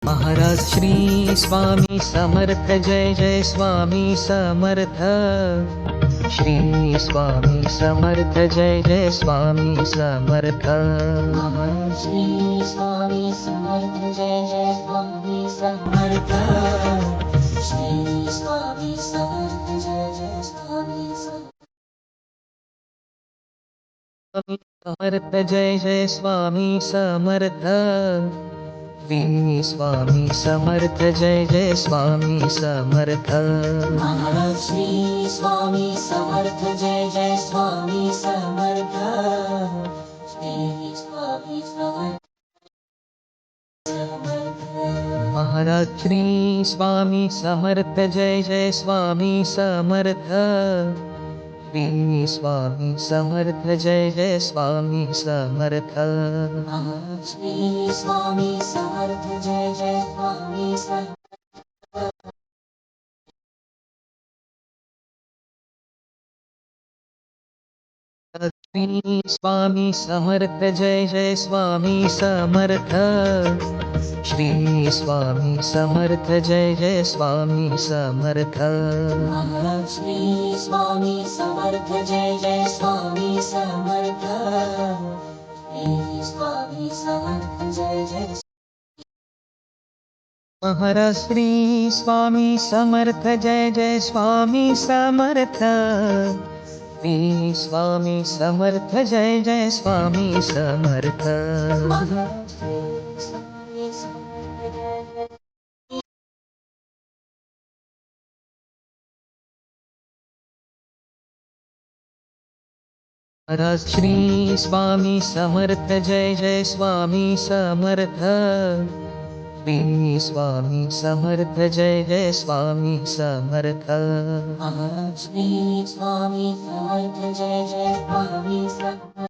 Maharaj Shri Swami Samarth Jai Jai Swami Samarth. Shri Swami Samarth Jai Jai Swami Samarth. Maharaj Shri Swami Samarth Jai Jai Swami Samarth. Shri Swami Samarth Jai Jai Swami Samarth Jai Jai Swami Samarth. Shri Swami Samarth Jai Jai Swami Samarth. Maharaj Shri Swami Samarth Jai Jai Swami Samarth. Shri Swami Samarth Maharaj Shri Swami Samarth Jai Jai Swami Samarth. Shri Swami Samarth Jai Jai Swami Samarth. Maharaj Shri Swami Samarth Jai Jai Swami Samarth. Shri Swami Samarth Jai Jai Swami Samarth. Shri Swami Samarth Jai Jai Swami Samarth. Maharaj Shri Swami Samarth Jai Jai Swami Samarth. Shri Swami Samarth Jai Jai Maharaj Shri Swami Samarth Jai Jai Swami Samarth. Shri Swami Samarth Jai Jai Swami Samarth. Maharaj Shri Swami Samarth Jai Jai Maharaj Shri Swami Samarth Jai Jai Swami Samarth. Shri Swami Samarth Jai Jai Swami Samarth. Maharaj Shri Swami Samarth Jai Jai Swami Samarth.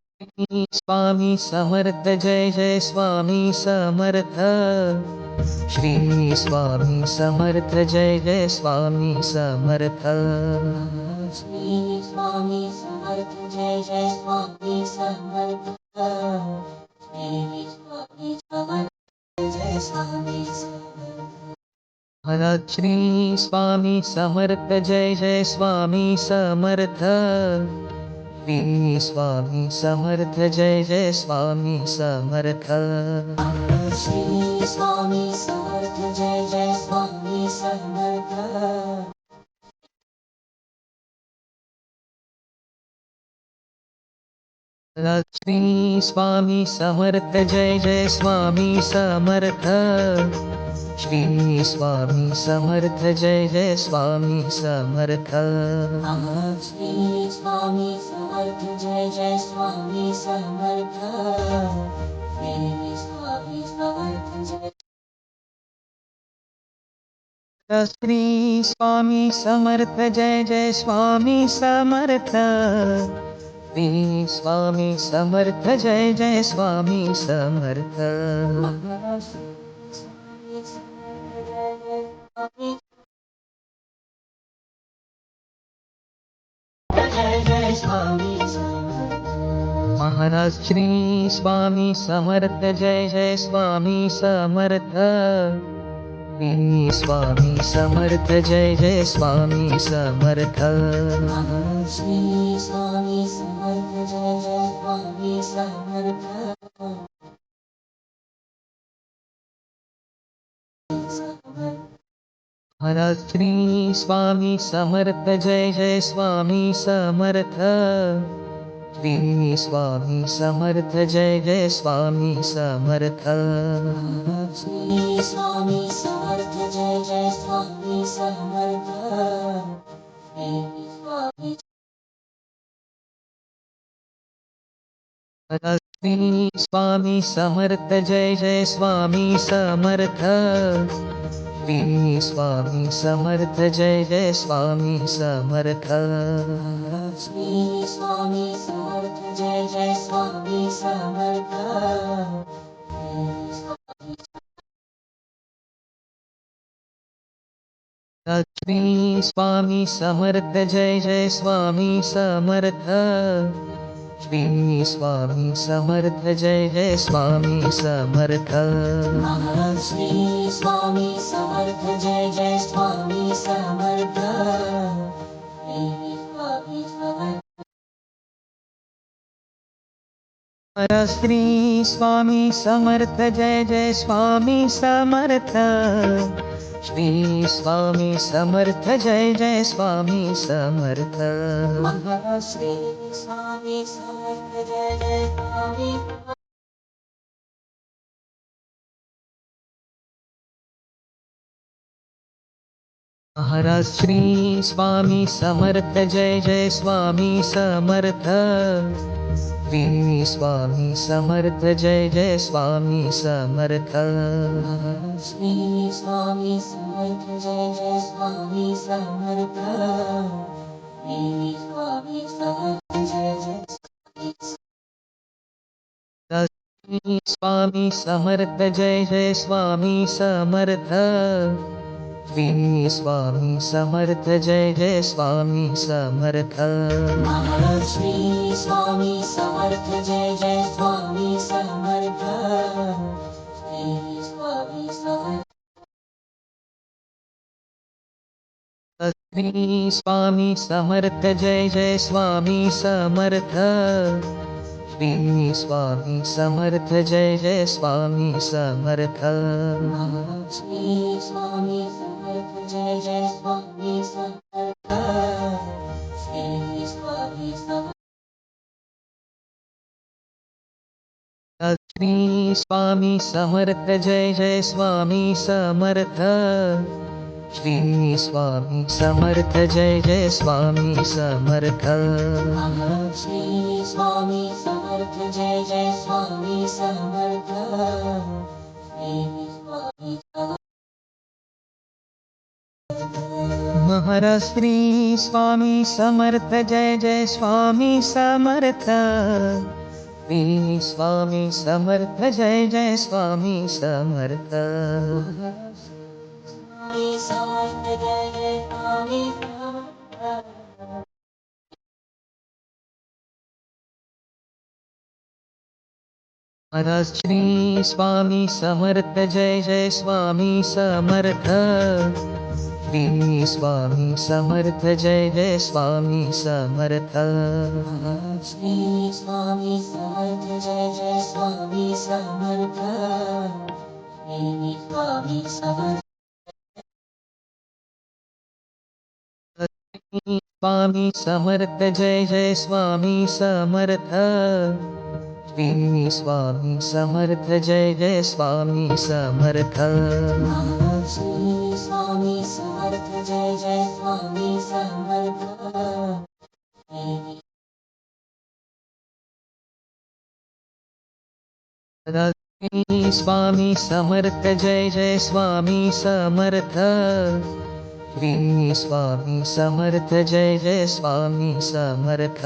Shri Swami Samarth Jai Jai Swami Samarth. Shri Swami Samarth Jai Jai Swami Samarth. Maharaj Shri Swami Samarth Jai Jai Swami Samarth. Shri Swami Samarth Jai Swami Samarth. Maharaj Shri Swami Samarth Jai Jai Swami Samarth. Shri Swami Samarth Jai Jai Swami Samarth. Maharaj Shri Swami Samarth Jai Jai Swami Samarth. Maharaj Shri Swami Samarth Jai Jai Swami Samarth. Shri Swami Samarth Jai Jai Swami Samarth. Maharaj Shri Swami Samarth Jai Jai Swami Samarth. Shri Swami Samarth Jai Shri Swami Samarth Jai Jai Swami Samarth. Shri Swami Samarth Jai Jai Swami Samarth. Maharaj Shri Swami Samarth Jai Jai Swami Jai Jai Swami Samarth. Maharaj Shri Swami Samarth Jai Jai Swami Samarth. Shri Swami Samarth Jai Jai Swami Samarth. Maharaj Shri Swami Samarth Jai Jai Swami Samarth. Maharaj Shri Swami Samarth Jai Jai Swami Samarth. Shri Swami Samarth Jai Jai Swami Samarth. Maharaj Shri Swami Samarth Jai Jai Swami Samarth. Shri Swami Maharaj Shri Swami Samarth Jai Jai Swami Samarth. Shri Swami Samarth Jai Jai Swami Samarth. Maharaj Shri Swami Samarth Jai Jai Swami Samarth. Shri Swami Shri Swami Samarth Jai Jai Swami Samarth Shri Swami Samarth Jai Jai Swami Samarth Shri Swami Samarth Jai Jai Swami Samarth Shri Swami Samarth Shri Swami Samarth Jai Jai Swami Samarth Shri Swami Samarth Jai Jai Swami Samarth Shri Swami Samarth Jai Jai Swami Maharaj Shri Swami Samarth Jai Jai Swami Samarth Shri Swami Samarth Jai Jai Swami Samarth Shri Swami Samarth Jai Jai Swami Samarth Shri Swami Samarth Jai Jai Shri Swami Samarth Jai Jai Swami Samarth Shri Swami Samarth Jai Jai Swami Samarth Shri Swami Samarth Jai Jai Swami Samarth Shri Swami Samarth Shri Swami Samarth Jai Jai Swami Samarth Shri Swami Samarth Jai Jai Swami Samarth Shri Swami Samarth Jai Jai Swami Samarth Shri Swami Samarth Shri Swami Samarth Jai Jai Swami Samarth Shri Swami Samarth Jai Jai Swami Samarth Shri Swami Samarth Jai Jai Swami Samarth Shri Swami Samarth Maharaj Shri Swami Samarth Jai Jai Swami Samarth Shri Swami Samarth Jai Jai Swami Samarth Shri Samarth Jai Jai Swami Samarth Maharaj Shri Swami Samarth Jai Jai Swami Samarth Shri Swami Samarth Jai Jai Swami Samarth Shri Swami Samarth Jai Jai Swami Samarth Shri Swami Samarth Swami Samarth Jai Jai Swami Samarth Shri Swami Samarth Jai Jai Swami Samarth Shri Swami Samarth Jai Jai Swami Samarth Shri Swami Samarth Jai Jai Swami Samarth Shri Swami Samarth Jai Jai Swami Samarth